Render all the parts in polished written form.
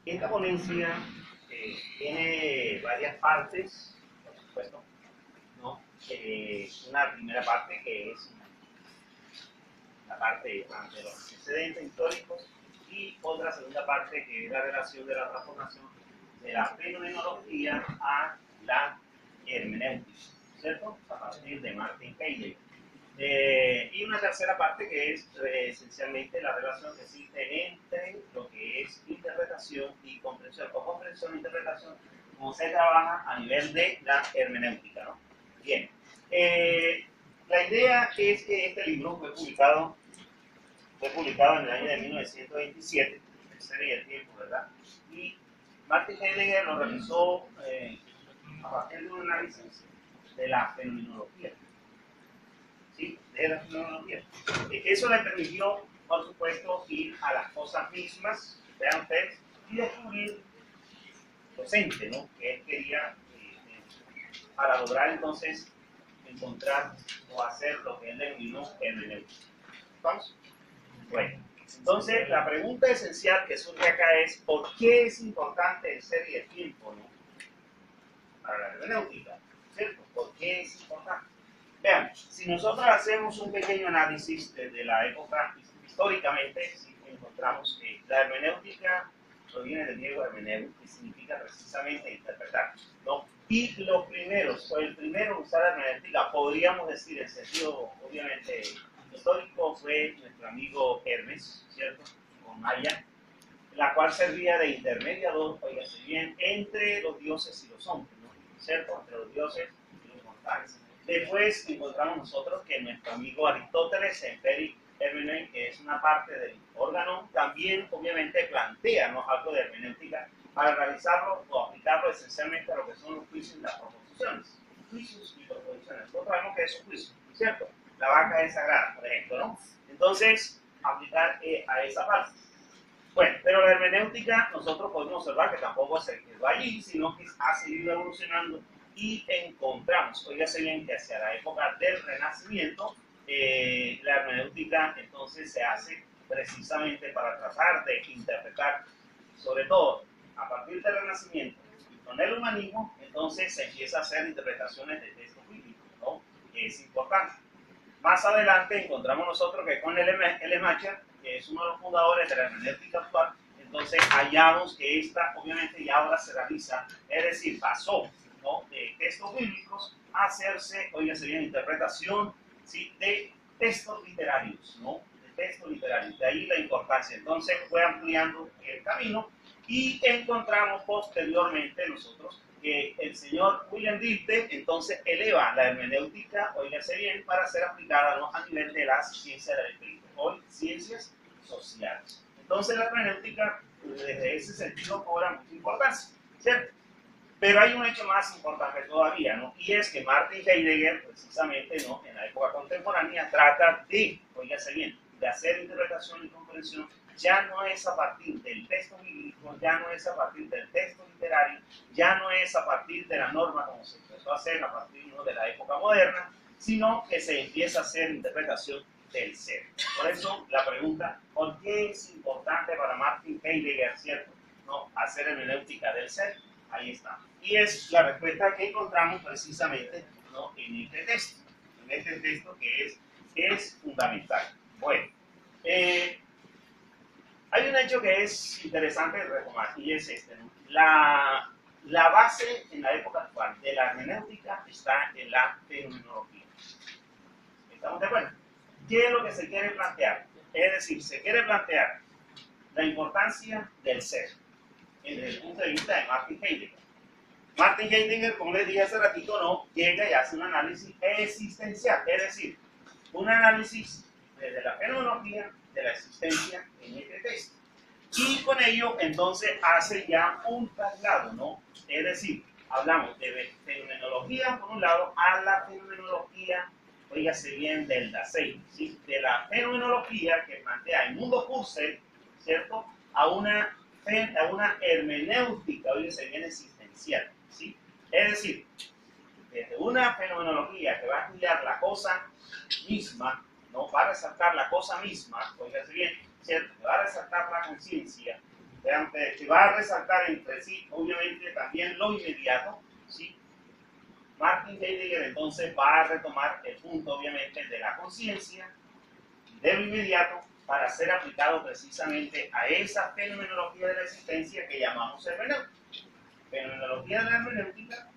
Esta ponencia tiene varias partes, por supuesto, ¿no? Una primera parte que es la parte de los antecedentes históricos y otra segunda parte que es la relación de la transformación de la fenomenología a la hermenéutica, ¿cierto? A partir de Martin Heidegger. Y una tercera parte que es esencialmente la relación que existe entre lo que es interpretación y comprensión, o comprensión e interpretación, como se trabaja a nivel de la hermenéutica, ¿no? Bien, la idea es que este libro fue publicado en el año de 1927, en serie de tiempo, ¿verdad? Y Martin Heidegger lo realizó a partir de un análisis de la fenomenología. ¿Sí? De la fenomenología. Eso le permitió, por supuesto, ir a las cosas mismas, vean ustedes, y descubrir docente, ¿no? Que él quería para lograr entonces encontrar o hacer lo que él denominó hermenéutica. ¿Vamos? Bueno, entonces la pregunta esencial que surge acá es ¿por qué es importante el ser y el tiempo, ¿no? Para la hermenéutica, ¿cierto? ¿Por qué es importante? Vean, si nosotros hacemos un pequeño análisis desde la época, históricamente, si encontramos que la hermenéutica proviene del griego hermeneu, que significa precisamente interpretar, ¿no? Y los primeros, o el primero en usar la hermenéutica, podríamos decir en sentido, obviamente, histórico, fue nuestro amigo Hermes, ¿cierto? Con Maya, la cual servía de intermediador, oígase bien, entre los dioses y los hombres, ¿no? ¿Cierto? Entre los dioses y los mortales. Después encontramos nosotros que nuestro amigo Aristóteles, en Peri Hermenei, que es una parte del órgano, también obviamente plantea, ¿no?, algo de hermenéutica para realizarlo o aplicarlo esencialmente a lo que son los juicios y las proposiciones. Juicios y proposiciones. Nosotros sabemos que es un juicio, ¿cierto? La vaca es sagrada, por ejemplo, ¿no? Entonces, aplicar a esa parte. Bueno, pero la hermenéutica nosotros podemos observar que tampoco se quedó allí, sino que ha seguido evolucionando y encontramos, oígase bien, que hacia la época del Renacimiento, la hermenéutica entonces se hace precisamente para tratar de interpretar, sobre todo a partir del Renacimiento y con el humanismo, entonces se empieza a hacer interpretaciones de textos bíblicos, ¿no? Que es importante. Más adelante encontramos nosotros que con L. Macher, que es uno de los fundadores de la hermenéutica actual, entonces hallamos que esta obviamente ya ahora se realiza, es decir, pasó, ¿no?, de textos bíblicos a hacerse, oígase bien, interpretación, ¿sí?, de textos literarios, ¿no? De textos literarios, de ahí la importancia. Entonces fue ampliando el camino y encontramos posteriormente nosotros que el señor William Dilthey entonces eleva la hermenéutica, oígase bien, para ser aplicada, ¿no?, a nivel de las ciencias del espíritu, hoy ciencias sociales. Entonces la hermenéutica desde ese sentido cobra mucha importancia, ¿cierto? Pero hay un hecho más importante todavía, ¿no? Y es que Martin Heidegger, precisamente, ¿no?, en la época contemporánea, trata de, oígase bien, de hacer interpretación y comprensión. Ya no es a partir del texto bíblico, ya no es a partir del texto literario, ya no es a partir de la norma como se empezó a hacer a partir, ¿no?, de la época moderna, sino que se empieza a hacer interpretación del ser. Por eso la pregunta, ¿por qué es importante para Martin Heidegger, ¿cierto?, ¿no?, hacer hermenéutica del ser? Ahí está. Y es la respuesta que encontramos precisamente, ¿no?, en este texto que es fundamental. Bueno, hay un hecho que es interesante retomar y es este, ¿no? La base en la época actual de la hermenéutica está en la fenomenología. ¿Estamos de acuerdo? ¿Qué es lo que se quiere plantear? Es decir, se quiere plantear la importancia del ser desde el punto de vista de Martin Heidegger. Martin Heidegger, como les dije hace ratito, no llega y hace un análisis existencial, es decir, un análisis desde la fenomenología de la existencia en este texto. Y con ello, entonces, hace ya un traslado, ¿no? Es decir, hablamos de fenomenología, por un lado, a la fenomenología, oígase bien, del Dasein, ¿sí? De la fenomenología que plantea el mundo Husserl, ¿cierto?, a una hermenéutica, oígase bien, existencial, ¿sí? Es decir, desde una fenomenología que va a estudiar la cosa misma, ¿no?, va a resaltar la cosa misma, oígase bien, ¿cierto?, va a resaltar la conciencia, vean ustedes, que va a resaltar entre sí, obviamente, también lo inmediato, ¿sí? Martin Heidegger entonces va a retomar el punto, obviamente, de la conciencia, de lo inmediato, para ser aplicado precisamente a esa fenomenología de la existencia que llamamos hermenéutica. Fenomenología de la hermenéutica,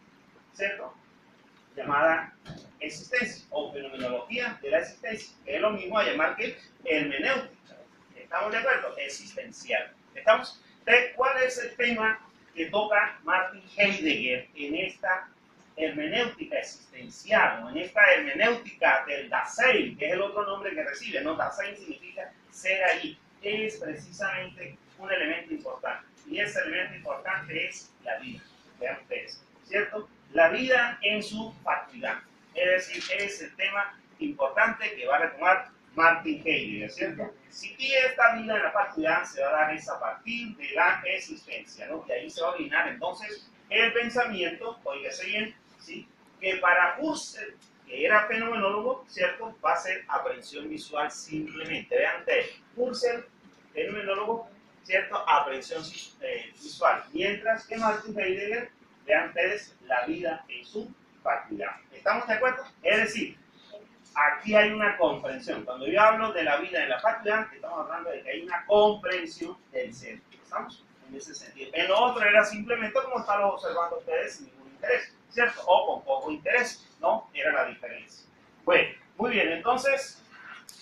¿cierto? Llamada existencia o fenomenología de la existencia, que es lo mismo a llamar que hermenéutica. ¿Estamos de acuerdo? Existencial. ¿Estamos? Entonces, ¿cuál es el tema que toca Martin Heidegger en esta hermenéutica existencial, o en esta hermenéutica del Dasein, que es el otro nombre que recibe, ¿no? Dasein significa ser allí, es precisamente un elemento importante, y ese elemento importante es la vida, vean ustedes, ¿cierto? La vida en su fatuidad, es decir, es el tema importante que va a retomar Martin Heidegger, ¿cierto? Si esta vida en la fatuidad se va a dar es a partir de la existencia, ¿no? Y ahí se va a originar entonces el pensamiento, oígase bien, ¿sí? Que para Husserl, que era fenomenólogo, ¿cierto? Va a ser aprehensión visual simplemente. Vean ustedes, Husserl, fenomenólogo, ¿cierto? Aprehensión visual. Mientras que Martin Heidegger, vean ustedes, la vida en su fatuidad. ¿Estamos de acuerdo? Es decir, aquí hay una comprensión. Cuando yo hablo de la vida en la fatuidad, estamos hablando de que hay una comprensión del ser. ¿Estamos? En ese sentido. En lo otro era simplemente como están observando ustedes sin ningún interés, ¿cierto? O con poco interés, ¿no? Era la diferencia. Bueno, muy bien, entonces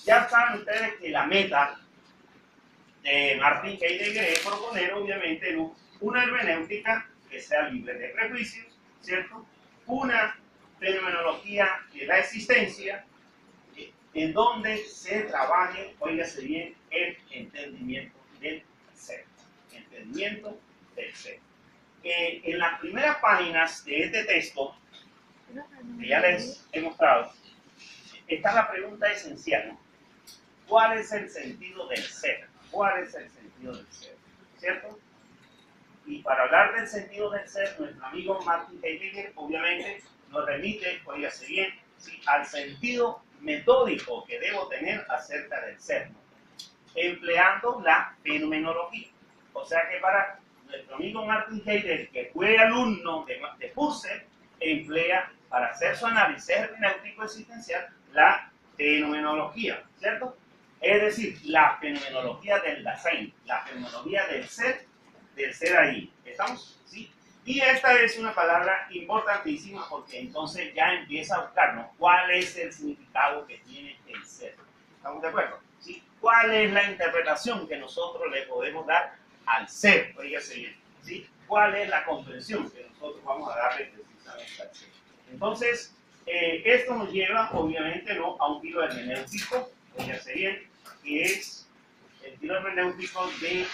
ya saben ustedes que la meta de Martin Heidegger es proponer, obviamente, una hermenéutica que sea libre de prejuicios, ¿cierto? Una fenomenología de la existencia en donde se trabaje, óigase bien, el entendimiento del ser. Entendimiento del ser. En las primeras páginas de este texto, que ya les he mostrado, está la pregunta esencial, ¿no? ¿Cuál es el sentido del ser? ¿Cuál es el sentido del ser? ¿Cierto? Y para hablar del sentido del ser, nuestro amigo Martin Heidegger, obviamente, nos remite, oígase bien, ¿sí?, al sentido metódico que debo tener acerca del ser, ¿no?, empleando la fenomenología. O sea que para nuestro amigo Martin Heidegger, que fue alumno de Husserl, emplea para hacer su análisis hermenéutico existencial la fenomenología, ¿cierto? Es decir, la fenomenología del Dasein, la fenomenología del ser ahí. ¿Estamos? ¿Sí? Y esta es una palabra importantísima porque entonces ya empieza a buscarnos cuál es el significado que tiene el ser. ¿Estamos de acuerdo? ¿Sí? ¿Cuál es la interpretación que nosotros le podemos dar al ser? Oígase bien. ¿Sí? ¿Cuál es la comprensión que nosotros vamos a darle precisamente al ser? Entonces, esto nos lleva, obviamente, ¿no?, a un tiro hermenéutico, oígase bien, que es el tiro hermenéutico de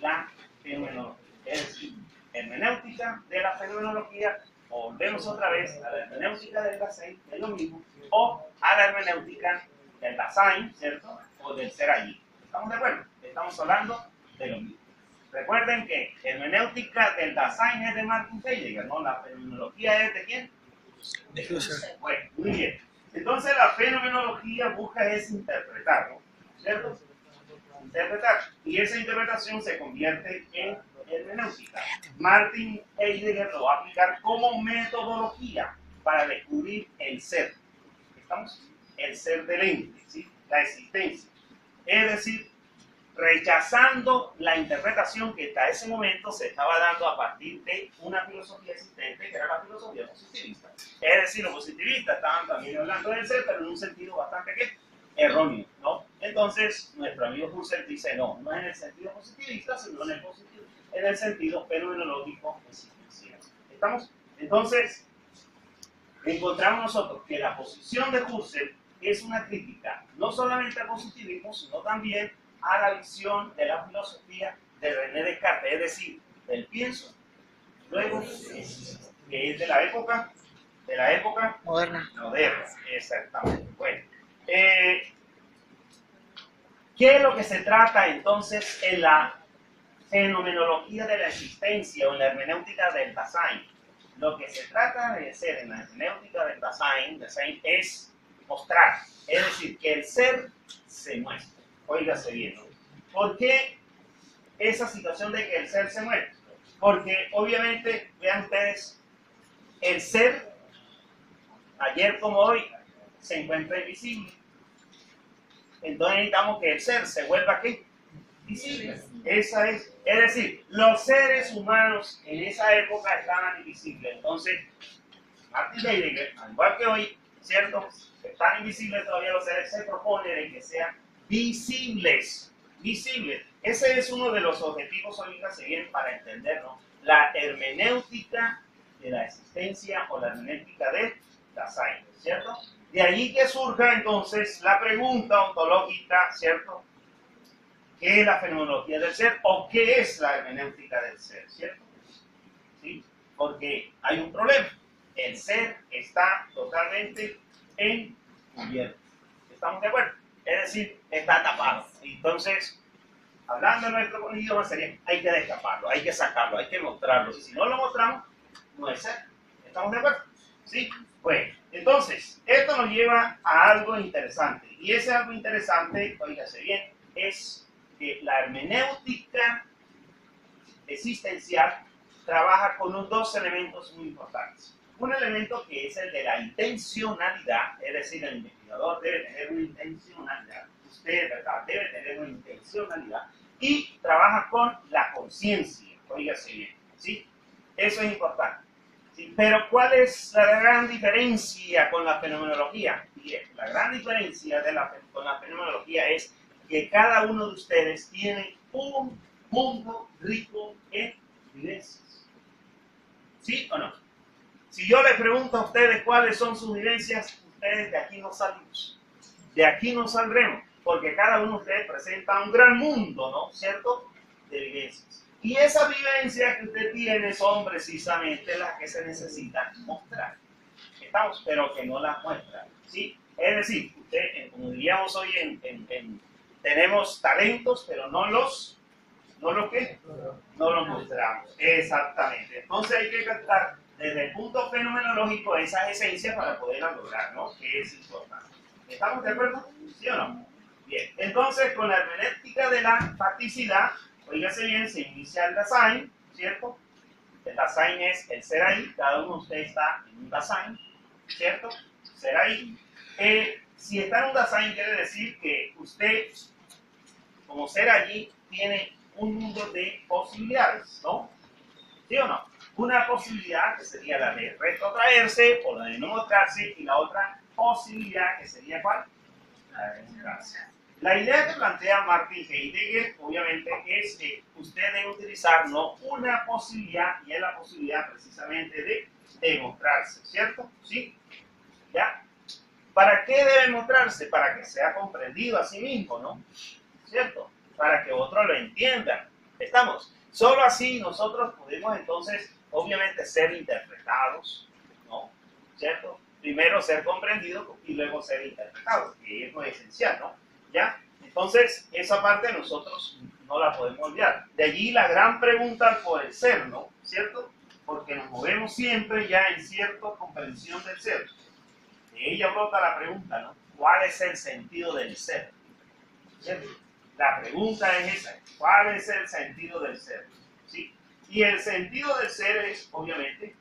la fenomenología. Es decir, hermenéutica de la fenomenología, o volvemos otra vez a la hermenéutica del Dasein, es lo mismo, o a la hermenéutica del Dasein, ¿cierto? O del ser allí. ¿Estamos de acuerdo? Estamos hablando de lo mismo. Recuerden que hermenéutica del Dasein es de Martin Heidegger, ¿no? La fenomenología es de ¿quién? De Husserl. Bueno, muy bien. Entonces la fenomenología busca es interpretar, ¿no? ¿Cierto? Interpretar. Y esa interpretación se convierte en hermenéutica. Martin Heidegger lo va a aplicar como metodología para descubrir el ser. ¿Estamos? El ser del ente, ¿sí? La existencia. Es decir, rechazando la interpretación que hasta ese momento se estaba dando a partir de una filosofía existente, que era la filosofía positivista. Es decir, los positivistas estaban también hablando del ser, pero en un sentido bastante erróneo, ¿no? Entonces, nuestro amigo Husserl dice, no es en el sentido positivista, sino en el sentido fenomenológico existencial. ¿Estamos? Entonces, encontramos nosotros que la posición de Husserl es una crítica no solamente al positivismo, sino también a la visión de la filosofía de René Descartes, es decir, del pienso, luego existo, que es de la época moderna. Exactamente. Bueno, ¿qué es lo que se trata entonces en la fenomenología de la existencia o en la hermenéutica del Dasein? Lo que se trata de hacer en la hermenéutica del Dasein es mostrar, es decir, que el ser se muestra. Óigase bien, ¿no? ¿Por qué esa situación de que el ser se muere. Porque obviamente, vean ustedes, el ser, ayer como hoy, se encuentra invisible. Entonces necesitamos que el ser se vuelva ¿qué? Visible. Esa es decir, los seres humanos en esa época estaban invisibles. Entonces, Martin Heidegger, al igual que hoy, ¿cierto? Están invisibles todavía los seres, se propone de que sean visibles. Visibles. Ese es uno de los objetivos ahorita se vienen para entender, ¿no? La hermenéutica de la existencia o la hermenéutica de Dasein, ¿cierto? De allí que surja entonces la pregunta ontológica, ¿cierto? ¿Qué es la fenomenología del ser o qué es la hermenéutica del ser, ¿cierto? ¿Sí? Porque hay un problema. El ser está totalmente encubierto. ¿Estamos de acuerdo? Es decir, está tapado. Entonces, hablando de nuestro idioma sería, hay que destaparlo, hay que sacarlo, hay que mostrarlo. Si no lo mostramos, no es ser. ¿Estamos de acuerdo? ¿Sí? Bueno, entonces, esto nos lleva a algo interesante. Y ese algo interesante, oígase bien, es que la hermenéutica existencial trabaja con dos elementos muy importantes. Un elemento que es el de la intencionalidad, es decir, el investigador debe tener una intencionalidad, usted, ¿verdad?, debe tener una intencionalidad, y trabaja con la conciencia, oígase bien, ¿sí? Eso es importante. ¿Sí? Pero ¿cuál es la gran diferencia con la fenomenología? Bien, la gran diferencia con la fenomenología es que cada uno de ustedes tiene un mundo rico en vivencias. ¿Sí o no? Si yo les pregunto a ustedes cuáles son sus vivencias, ustedes de aquí no salimos. De aquí no saldremos, porque cada uno de ustedes presenta un gran mundo, ¿no? ¿Cierto? De vivencias. Y esas vivencias que usted tiene son precisamente las que se necesitan mostrar. Estamos, pero que no las muestran, ¿sí? Es decir, usted, como diríamos hoy, tenemos talentos, pero no los mostramos. Exactamente. Entonces hay que captar desde el punto fenomenológico esas esencias para poderlas lograr, ¿no? Que es importante. ¿Estamos de acuerdo? ¿Sí o no? Bien. Entonces, con la hermenéutica de la facticidad, oígase bien, se inicia el Dasein, ¿cierto? El Dasein es el ser ahí, cada uno de ustedes está en un Dasein, ¿cierto? Ser ahí. Si está en un Dasein quiere decir que usted, como ser allí, tiene un mundo de posibilidades, ¿no? ¿Sí o no? Una posibilidad que sería la de retrotraerse o la de no mostrarse, y la otra posibilidad que sería ¿cuál? La de mostrarse. La idea que plantea Martin Heidegger, obviamente, es que usted debe utilizar no una posibilidad, y es la posibilidad precisamente de demostrarse, ¿cierto? ¿Sí? ¿Ya? ¿Para qué debe mostrarse? Para que sea comprendido a sí mismo, ¿no? ¿Cierto? Para que otros lo entiendan. ¿Estamos? Solo así nosotros podemos entonces, obviamente, ser interpretados, ¿no? ¿Cierto? Primero ser comprendidos y luego ser interpretados, que es lo esencial, ¿no? ¿Ya? Entonces, esa parte nosotros no la podemos olvidar. De allí la gran pregunta por el ser, ¿no? ¿Cierto? Porque nos movemos siempre ya en cierta comprensión del ser. De ella brota la pregunta, ¿no? ¿Cuál es el sentido del ser? ¿Cierto? La pregunta es esa, ¿cuál es el sentido del ser? ¿Sí? Y el sentido del ser es, obviamente,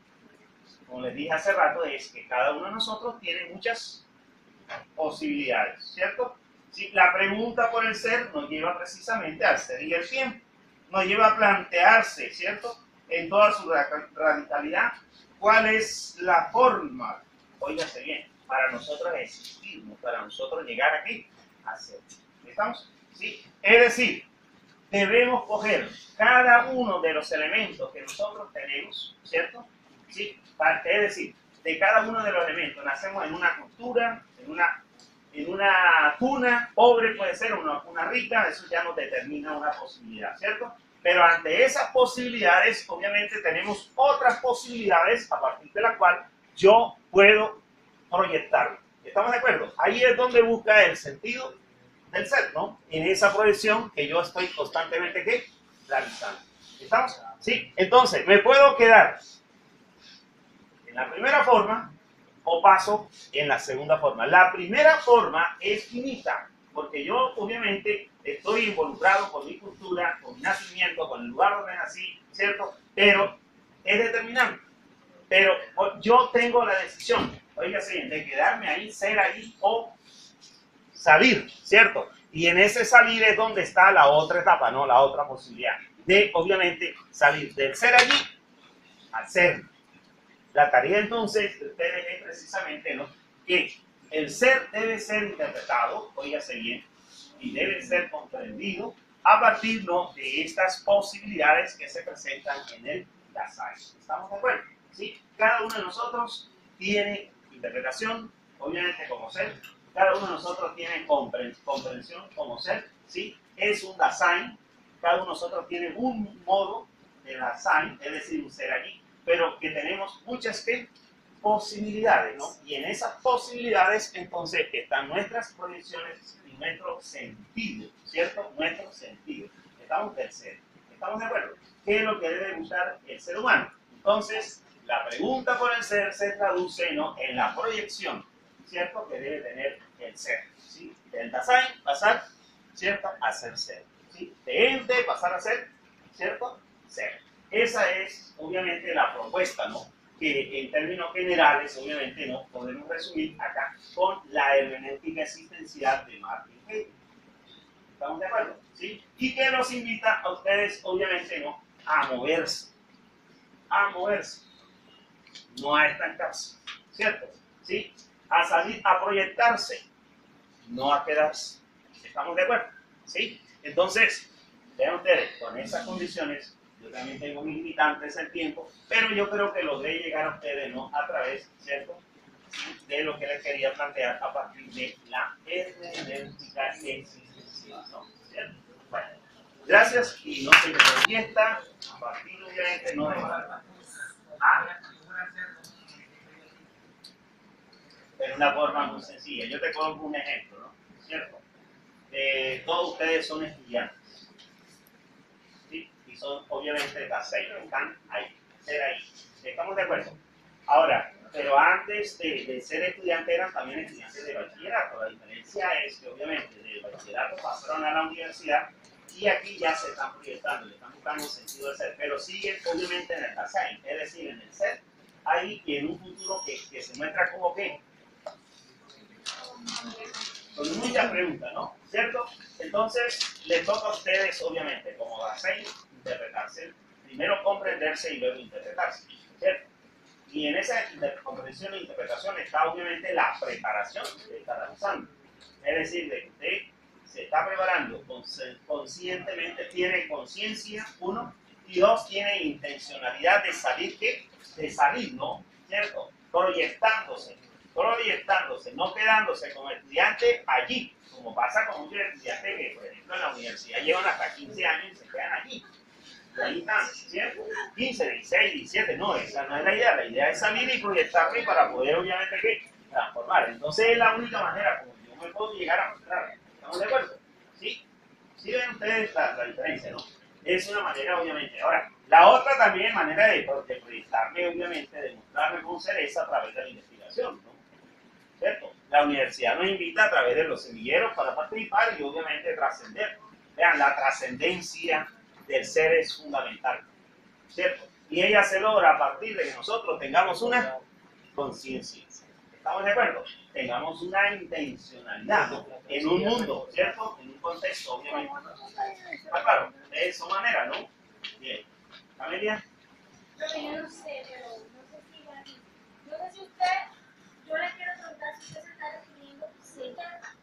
como les dije hace rato, es que cada uno de nosotros tiene muchas posibilidades, ¿cierto? ¿Sí? La pregunta por el ser nos lleva precisamente al ser y el tiempo. Nos lleva a plantearse, ¿cierto? En toda su radicalidad, ¿cuál es la forma, óigase bien, para nosotros existir, para nosotros llegar aquí a ser? ¿Estamos? ¿Sí? Es decir, debemos coger cada uno de los elementos que nosotros tenemos, ¿cierto? ¿Sí? Es decir, de cada uno de los elementos, nacemos en una cultura, en una cuna, pobre puede ser, una cuna rica, eso ya nos determina una posibilidad, ¿cierto? Pero ante esas posibilidades, obviamente tenemos otras posibilidades a partir de la cual yo puedo proyectarlo. ¿Estamos de acuerdo? Ahí es donde busca el sentido del ser, ¿no? En esa proyección que yo estoy constantemente, ¿qué? Realizando. ¿Estamos? Sí. Entonces, me puedo quedar en la primera forma o paso en la segunda forma. La primera forma es finita, porque yo obviamente estoy involucrado con mi cultura, con mi nacimiento, con el lugar donde nací, ¿cierto? Pero es determinante. Pero yo tengo la decisión, oiga, de quedarme ahí, ser ahí o salir, ¿cierto? Y en ese salir es donde está la otra etapa, ¿no? La otra posibilidad de, obviamente, salir del ser allí al ser. La tarea entonces de ustedes es precisamente, ¿no?, que el ser debe ser interpretado, óigase bien, y debe ser comprendido a partir, ¿no?, de estas posibilidades que se presentan en el Dasein. ¿Estamos de acuerdo? ¿Sí? Cada uno de nosotros tiene interpretación, obviamente, como ser. Cada uno de nosotros tiene comprensión como ser, ¿sí? Es un Dasein. Cada uno de nosotros tiene un modo de Dasein, es decir, un ser allí, pero que tenemos muchas posibilidades, ¿no? Y en esas posibilidades, entonces, están nuestras proyecciones y nuestro sentido, ¿cierto? Nuestro sentido. Estamos del ser. ¿Estamos de acuerdo? ¿Qué es lo que debe buscar el ser humano? Entonces, la pregunta por el ser se traduce, ¿no?, en la proyección, ¿cierto?, que debe tener el ser, ¿sí? Del Dasein pasar, ¿cierto?, a ser, ¿sí? De ente pasar a ser, ¿cierto?, ser. Esa es, obviamente, la propuesta, ¿no?, que en términos generales, obviamente, no podemos resumir acá con la hermenéutica existencial de Martin Heidegger. ¿Estamos de acuerdo? ¿Sí? Y que nos invita a ustedes, obviamente, ¿no?, a moverse, no a estancarse, ¿cierto? ¿Sí? A salir, a proyectarse, no a quedarse. ¿Estamos de acuerdo? ¿Sí? Entonces, vean ustedes, con esas condiciones, yo también tengo mis limitantes en tiempo, pero yo creo que logré llegar a ustedes, ¿no?, a través, ¿cierto?, de lo que les quería plantear a partir de la hermenéutica existencial, ¿no? ¿Cierto? Bueno, gracias y no se me fiesta, a partir obviamente no de de una forma muy sencilla. Yo te coloco un ejemplo, ¿no? ¿Cierto? Todos ustedes son estudiantes, ¿sí? Y son obviamente Dasein, están ahí, ser ahí. ¿Estamos de acuerdo? Ahora, pero antes de ser estudiantes eran también estudiantes de bachillerato. La diferencia es que obviamente del bachillerato pasaron a la universidad y aquí ya se están proyectando, le están buscando un sentido de ser, pero siguen obviamente en el Dasein, es decir, en el ser, ahí y en un futuro que se muestra como que con muchas preguntas, ¿no? ¿Cierto? Entonces, les toca a ustedes, obviamente, como Dasein, interpretarse, primero comprenderse y luego interpretarse, ¿cierto? Y en esa comprensión e interpretación está obviamente la preparación que está realizando. Es decir, de que usted se está preparando conscientemente, tiene conciencia, uno, y dos, tiene intencionalidad de salir, ¿qué? De salir, ¿no? ¿Cierto? Proyectándose, no quedándose como estudiante allí, como pasa con muchos estudiantes que, por ejemplo, en la universidad llevan hasta 15 años y se quedan allí. Y ahí están, ¿cierto? 15, 16, 17, no, esa no es la idea es salir y proyectarme para poder, obviamente, ¿qué? Transformar. Entonces es la única manera como yo me puedo llegar a mostrar. ¿Estamos de acuerdo? ¿Sí? ¿Sí ven ustedes la diferencia, no? Es una manera, obviamente. Ahora, la otra también manera de proyectarme, obviamente, de mostrarme con ser es a través de la investigación, ¿no? ¿Cierto? La universidad nos invita a través de los semilleros para participar y, obviamente, trascender. Vean, la trascendencia del ser es fundamental, ¿cierto? Y ella se logra a partir de que nosotros tengamos una conciencia. ¿Estamos de acuerdo? Tengamos una intencionalidad en un mundo, ¿cierto? En un contexto, obviamente. Ah, claro, de esa manera, ¿no? Bien. ¿Amelia? Yo no sé, pero no sé si usted, yo le quiero preguntar si usted se está refiriendo, sí,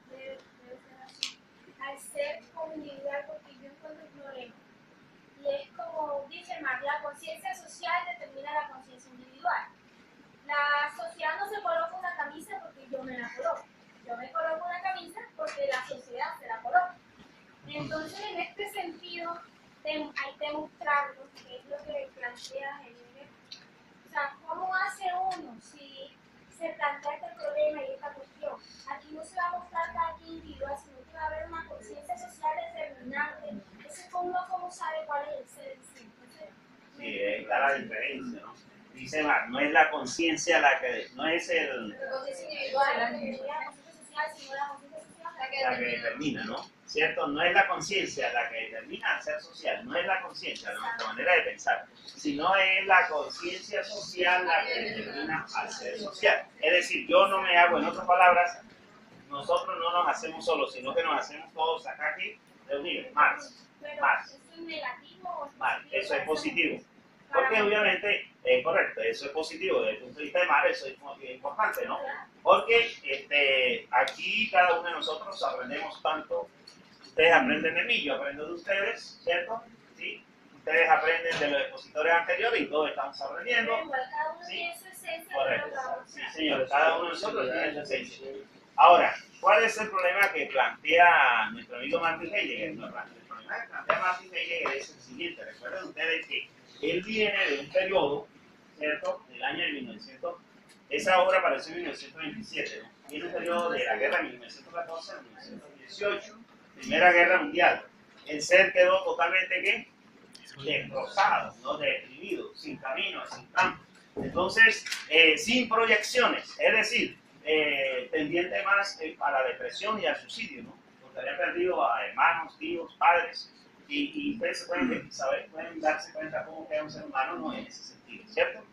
debe ser así, al ser como individual, porque yo encuentro un problema. Y es como dice Marx, la conciencia social determina la conciencia individual. La sociedad no se coloca una camisa porque yo me la coloco. Yo me coloco una camisa porque la sociedad se la coloca. Entonces, en este sentido, hay que mostrarlo, que es lo que plantea Heidegger. O sea, ¿cómo hace uno si se plantea este problema y esta cuestión? Aquí no se va a mostrar cada quien individual, sino que va a haber una conciencia social determinante. Entonces, uno cómo sabe cuál es el ser en sí. Entonces, sí, está la diferencia, ¿no? Dice Marx, no es la conciencia la que, no es el... la conciencia individual, la conciencia social, sino la conciencia social. la que determina, ¿no? ¿Cierto? No es la conciencia la que determina el ser social, no es la conciencia, nuestra manera de pensar, sino es la conciencia social la que determina al ser social. Es decir, yo no me hago, en otras palabras, nosotros no nos hacemos solos, sino que nos hacemos todos acá aquí reunidos. Marx. ¿Eso es negativo o Marx. Eso es positivo. Porque obviamente, correcto, eso es positivo desde el punto de vista de Marx, eso es importante, ¿no? Porque aquí cada uno de nosotros aprendemos tanto. Ustedes aprenden de mí, yo aprendo de ustedes, ¿cierto? ¿Sí? Ustedes aprenden de los expositores anteriores y todos estamos aprendiendo. Cada uno ¿Sí? tiene su esencia. Correcto. Sí, señor, cada uno de nosotros tiene su esencia. Ahora, ¿cuál es el problema que plantea nuestro amigo Martin Heidegger? El problema que plantea Martin Heidegger es el siguiente. Recuerden ustedes que él viene de un periodo, ¿cierto? Del año de 1900. Esa obra apareció en 1927, ¿no? Viene un periodo de la guerra de 1914 a 1918. Primera Guerra Mundial. El ser quedó totalmente, ¿qué? Destrozado, ¿no? Deprimido, sin camino, sin campo. Entonces, sin proyecciones, es decir, tendiente más a la depresión y al suicidio, ¿no? Porque había perdido a hermanos, tíos, padres, y ustedes pueden darse cuenta cómo queda un ser humano, no en ese sentido, ¿cierto?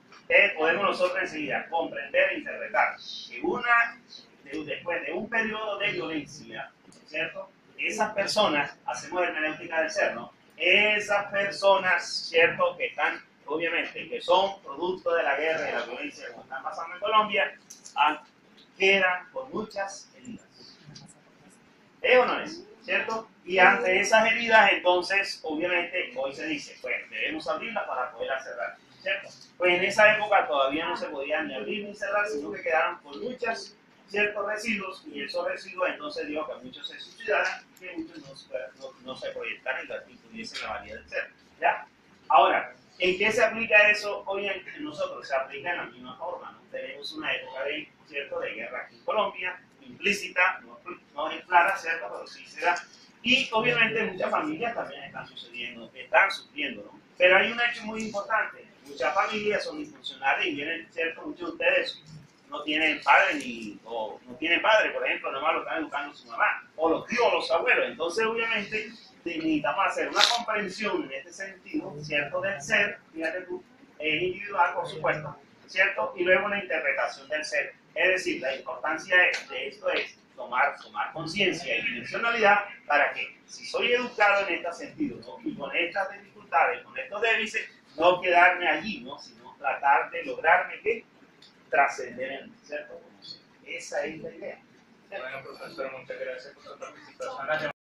Podemos nosotros enseguida comprender e interpretar que después de un periodo de violencia, ¿cierto? Esas personas, hacemos hermenéutica del ser, ¿no? Esas personas, ¿cierto? Que están, obviamente, que son producto de la guerra y de la violencia que están pasando en Colombia, quedan con muchas heridas. ¿Es o no es? ¿Cierto? Y ante esas heridas, entonces, obviamente, hoy se dice, pues, debemos abrirlas para poder cerrar, ¿cierto? Pues en esa época todavía no se podía ni abrir ni cerrar, sino que quedaron con muchas ciertos residuos, y esos residuos entonces dio que muchos se suicidaran y que muchos no se proyectaran y tuviesen la valía del ser. ¿Ya? Ahora, ¿en qué se aplica eso hoy en nosotros? Se aplica en la misma forma, ¿no? Tenemos una época de guerra aquí en Colombia, implícita, no es clara, ¿cierto? Pero sí se da. Y obviamente muchas familias también están sufriendo, ¿no? Pero hay un hecho muy importante. Muchas familias son disfuncionales y vienen, ¿cierto? Muchos de ustedes no tienen padre o no tienen padre, por ejemplo, nomás lo están educando su mamá, o los tíos o los abuelos. Entonces, obviamente, necesitamos hacer una comprensión en este sentido, ¿cierto? Del ser, fíjate tú, individual, por supuesto, ¿cierto? Y luego una interpretación del ser. Es decir, la importancia de esto es tomar conciencia y dimensionalidad para que, si soy educado en este sentido, ¿no? Y con estas dificultades, con estos débices, no quedarme allí, ¿no? Sino tratar de lograrme que trascender, ¿cierto? Esa es la idea. Bueno, profesor, muchas gracias por su participación.